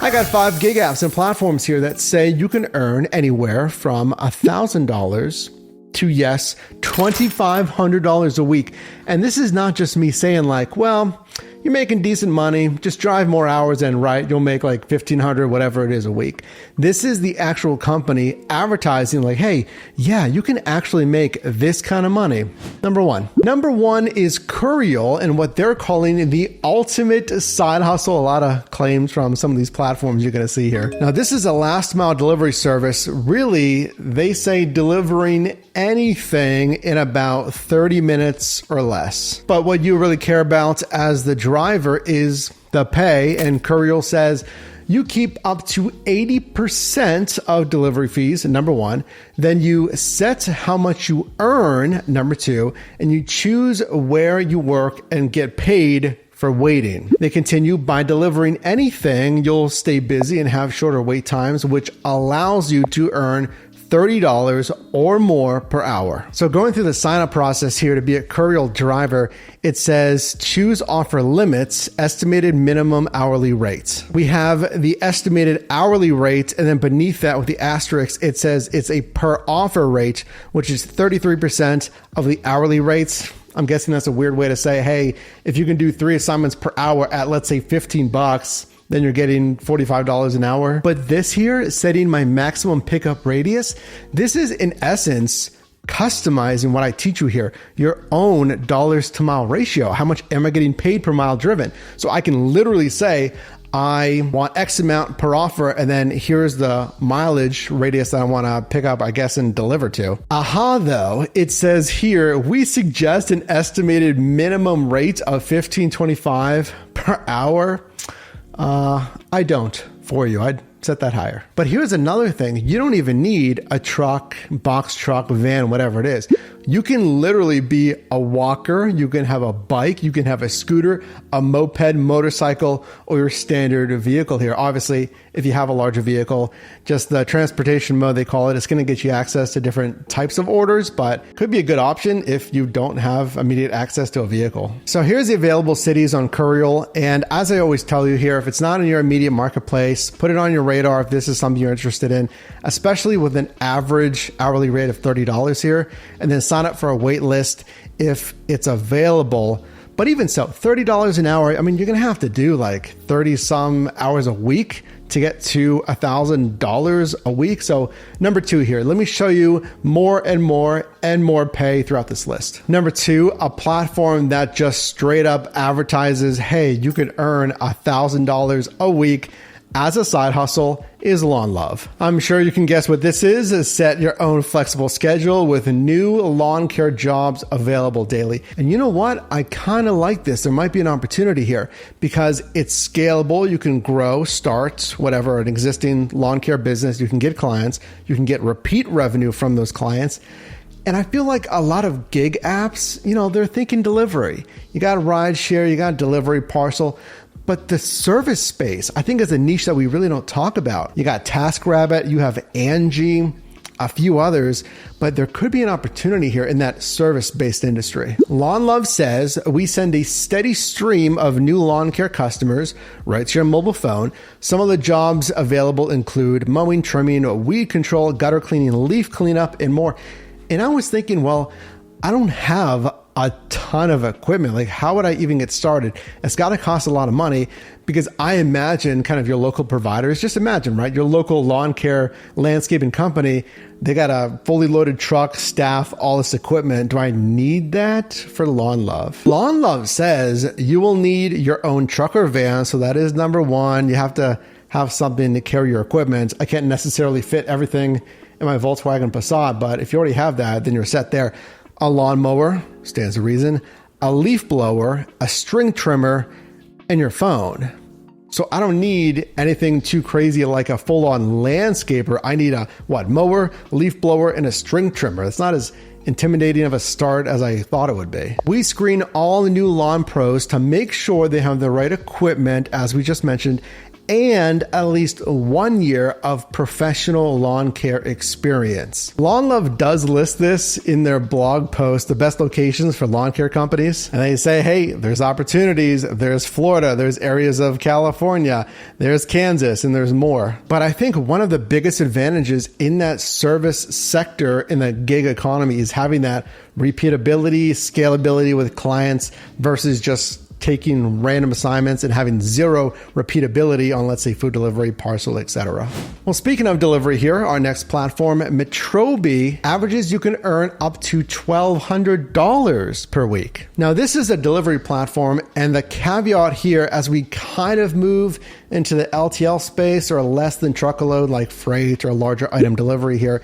I got 5 gig apps and platforms here that say you can earn anywhere from $1,000 to, yes, $2,500 a week. And this is not just me saying like, well, you're making decent money, just drive more hours and right, you'll make like $1,500, whatever it is a week. This is the actual company advertising like, hey, yeah, you can actually make this kind of money. Number one is Courial and what they're calling the ultimate side hustle. A lot of claims from some of these platforms you're going to see here. Now, this is a last mile delivery service. Really, they say delivering anything in about 30 minutes or less. But what you really care about as the driver is the pay, and Courial says you keep up to 80% of delivery fees, number one. Then you set how much you earn, number two, and you choose where you work and get paid for waiting. They continue, by delivering anything, you'll stay busy and have shorter wait times, which allows you to earn $30 or more per hour. So going through the sign up process here to be a Courial driver, it says choose offer limits, estimated minimum hourly rates. We have the estimated hourly rate, and then beneath that with the asterisk, it says it's a per offer rate, which is 33% of the hourly rates. I'm guessing that's a weird way to say, hey, if you can do 3 assignments per hour at, let's say, $15, then you're getting $45 an hour. But this here, setting my maximum pickup radius, this is in essence customizing what I teach you here, your own dollars to mile ratio. How much am I getting paid per mile driven? So I can literally say, I want X amount per offer, and then here's the mileage radius that I want to pick up, I guess, and deliver to. Aha, though, it says here, we suggest an estimated minimum rate of $15.25 per hour. I don't for you. I'd set that higher. But here's another thing. You don't even need a truck, box truck, van, whatever it is. You can literally be a walker. You can have a bike. You can have a scooter, a moped, motorcycle, or your standard vehicle here. Obviously, if you have a larger vehicle, just the transportation mode, they call it, it's going to get you access to different types of orders, but could be a good option if you don't have immediate access to a vehicle. So here's the available cities on Courial. And as I always tell you here, if it's not in your immediate marketplace, put it on your radar if this is something you're interested in, especially with an average hourly rate of $30 here, and then sign up for a wait list if it's available. But even so, $30 an hour, I mean, you're going to have to do like 30 some hours a week to get to $1,000 a week. So number two here, let me show you more and more pay throughout this list. Number two, a platform that just straight up advertises, hey, you can earn $1,000 a week as a side hustle, is Lawn Love. I'm sure you can guess what this is. Set your own flexible schedule with new lawn care jobs available daily. And you know what? I kind of like this. There might be an opportunity here because it's scalable. You can grow, start whatever, an existing lawn care business. You can get clients. You can get repeat revenue from those clients. And I feel like a lot of gig apps, you know, they're thinking delivery. You got a ride share, you got delivery, parcel. But the service space, I think, is a niche that we really don't talk about. You got TaskRabbit, you have Angie, a few others, but there could be an opportunity here in that service-based industry. Lawn Love says, we send a steady stream of new lawn care customers right to your mobile phone. Some of the jobs available include mowing, trimming, weed control, gutter cleaning, leaf cleanup, and more. And I was thinking, well, I don't have a ton of equipment. Like, how would I even get started? It's got to cost a lot of money because I imagine kind of your local providers, just imagine, right? Your local lawn care landscaping company, they got a fully loaded truck, staff, all this equipment. Do I need that for Lawn Love? Lawn Love says you will need your own truck or van. So that is number one. You have to have something to carry your equipment. I can't necessarily fit everything in my Volkswagen Passat, but if you already have that, then you're set there. A lawnmower, stands to reason, a leaf blower, a string trimmer, and your phone. So I don't need anything too crazy like a full-on landscaper. I need a mower, leaf blower, and a string trimmer. It's not as intimidating of a start as I thought it would be. We screen all the new lawn pros to make sure they have the right equipment, as we just mentioned, and at least 1 year of professional lawn care experience. Lawn Love does list this in their blog post, the best locations for lawn care companies. And they say, hey, there's opportunities. There's Florida, there's areas of California, there's Kansas, and there's more. But I think one of the biggest advantages in that service sector in the gig economy is having that repeatability, scalability with clients versus just taking random assignments and having zero repeatability on, let's say, food delivery, parcel, etc. Well, speaking of delivery here, our next platform, Metrobi, averages you can earn up to $1,200 per week. Now, this is a delivery platform, and the caveat here, as we kind of move into the LTL space or less than truckload like freight or larger item delivery here,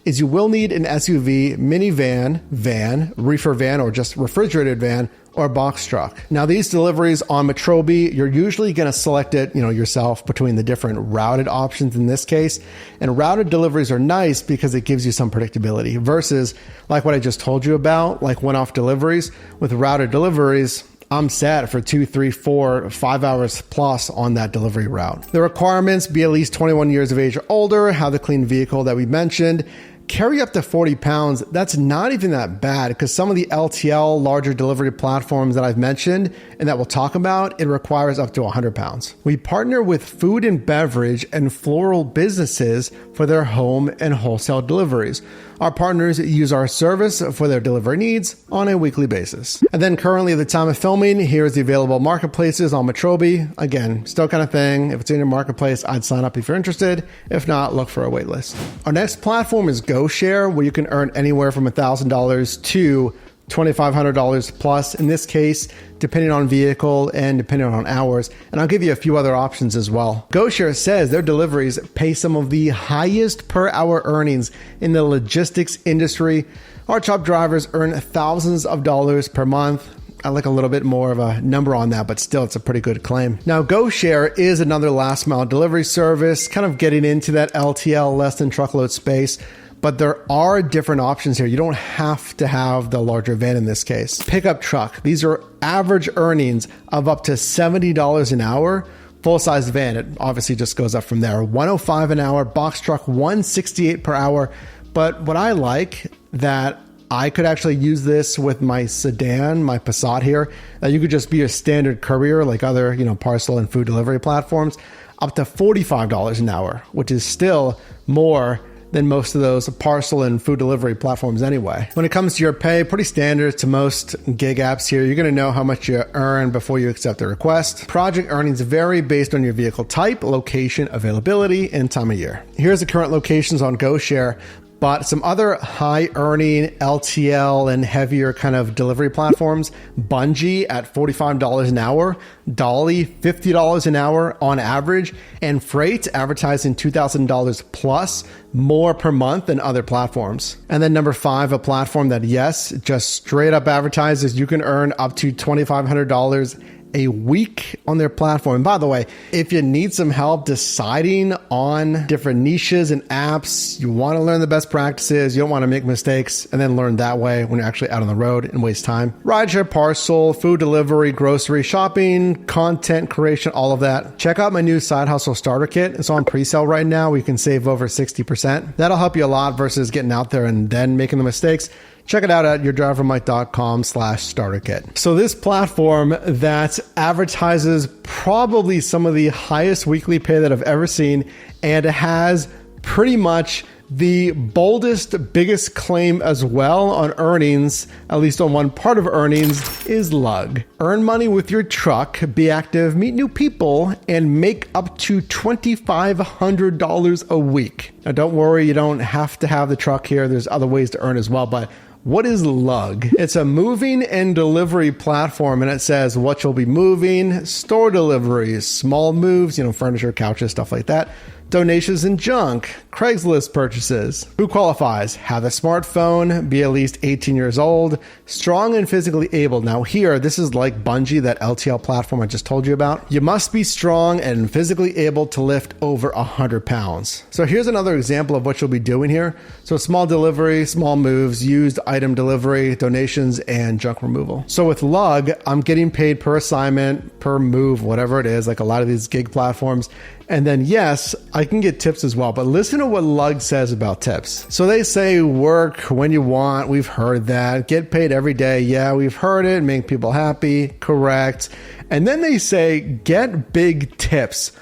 is you will need an SUV, minivan, van, reefer van, or just refrigerated van, or box truck. Now, these deliveries on Metrobi, you're usually going to select it, yourself between the different routed options in this case. And routed deliveries are nice because it gives you some predictability versus like what I just told you about, like one-off deliveries. With routed deliveries, I'm set for 2, 3, 4, 5 hours plus on that delivery route. The requirements: be at least 21 years of age or older, have the clean vehicle that we mentioned, carry up to 40 pounds. That's not even that bad because some of the LTL larger delivery platforms that I've mentioned and that we'll talk about, it requires up to 100 pounds. We partner with food and beverage and floral businesses for their home and wholesale deliveries. Our partners use our service for their delivery needs on a weekly basis. And then currently at the time of filming, here's the available marketplaces on Metrobi. Again, still kind of thing. If it's in your marketplace, I'd sign up if you're interested. If not, look for a wait list. Our next platform is GoShare, where you can earn anywhere from $1,000 to $2,500 plus, in this case, depending on vehicle and depending on hours. And I'll give you a few other options as well. GoShare says their deliveries pay some of the highest per hour earnings in the logistics industry. Our top drivers earn thousands of dollars per month. I like a little bit more of a number on that, but still, it's a pretty good claim. Now, GoShare is another last mile delivery service, kind of getting into that LTL, less than truckload space. But there are different options here. You don't have to have the larger van in this case. Pickup truck. These are average earnings of up to $70 an hour. Full-size van, it obviously just goes up from there. $105 an hour. Box truck, $168 per hour. But what I like, that I could actually use this with my sedan, my Passat here, that you could just be a standard courier like other, parcel and food delivery platforms, up to $45 an hour, which is still more than most of those parcel and food delivery platforms anyway. When it comes to your pay, pretty standard to most gig apps here. You're going to know how much you earn before you accept the request. Project earnings vary based on your vehicle type, location, availability, and time of year. Here's the current locations on GoShare. But some other high earning LTL and heavier kind of delivery platforms: Bungie at $45 an hour, Dolly $50 an hour on average, and Freight advertising $2,000 plus more per month than other platforms. And then number 5, a platform that, yes, just straight up advertises you can earn up to $2,500 a week on their platform. And by the way, if you need some help deciding on different niches and apps, you want to learn the best practices, you don't want to make mistakes and then learn that way when you're actually out on the road and waste time. Rideshare, parcel, food delivery, grocery, shopping, content creation, all of that. Check out my new side hustle starter kit. It's on pre-sale right now. We can save over 60%. That'll help you a lot versus getting out there and then making the mistakes. Check it out at yourdrivermike.com/starter kit. So this platform that advertises probably some of the highest weekly pay that I've ever seen, and it has pretty much the boldest, biggest claim as well on earnings, at least on one part of earnings, is Lugg. Earn money with your truck, be active, meet new people, and make up to $2,500 a week. Now, don't worry, you don't have to have the truck here. There's other ways to earn as well, but what is Lugg? It's a moving and delivery platform, and it says what you'll be moving: store deliveries, small moves, furniture, couches, stuff like that, donations and junk, Craigslist purchases. Who qualifies? Have a smartphone, be at least 18 years old, strong and physically able. Now here, this is like Bungie, that LTL platform I just told you about. You must be strong and physically able to lift over 100 pounds. So here's another example of what you'll be doing here. So small delivery, small moves, used item delivery, donations, and junk removal. So with Lugg, I'm getting paid per assignment, per move, whatever it is, like a lot of these gig platforms. And then yes, I can get tips as well, but listen to what Lugg says about tips. So they say work when you want. We've heard that. Get paid every day. Yeah, we've heard it. Make people happy. Correct. And then they say get big tips.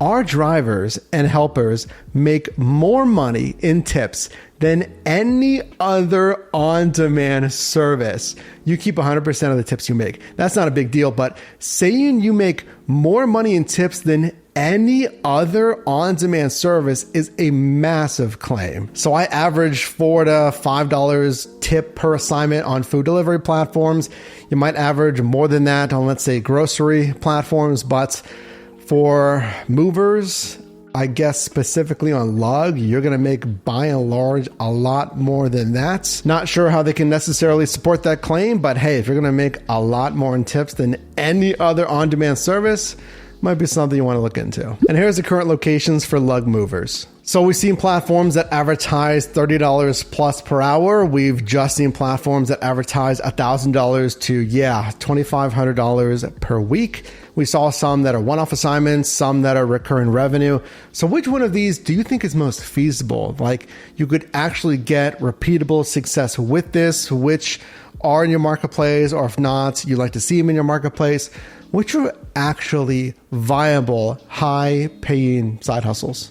Our drivers and helpers make more money in tips than any other on-demand service. You keep 100% of the tips you make. That's not a big deal, but saying you make more money in tips than any other on-demand service is a massive claim. So I average $4 to $5 tip per assignment on food delivery platforms. You might average more than that on, let's say, grocery platforms, but for movers, I guess specifically on Lugg, you're going to make by and large a lot more than that. Not sure how they can necessarily support that claim, but hey, if you're going to make a lot more in tips than any other on-demand service, might be something you want to look into. And here's the current locations for Lugg movers. So we've seen platforms that advertise $30 plus per hour. We've just seen platforms that advertise $1,000 to, $2,500 per week. We saw some that are one-off assignments, some that are recurring revenue. So which one of these do you think is most feasible? Like you could actually get repeatable success with this, which are in your marketplace, or if not, you'd like to see them in your marketplace. Which are actually viable, high-paying side hustles?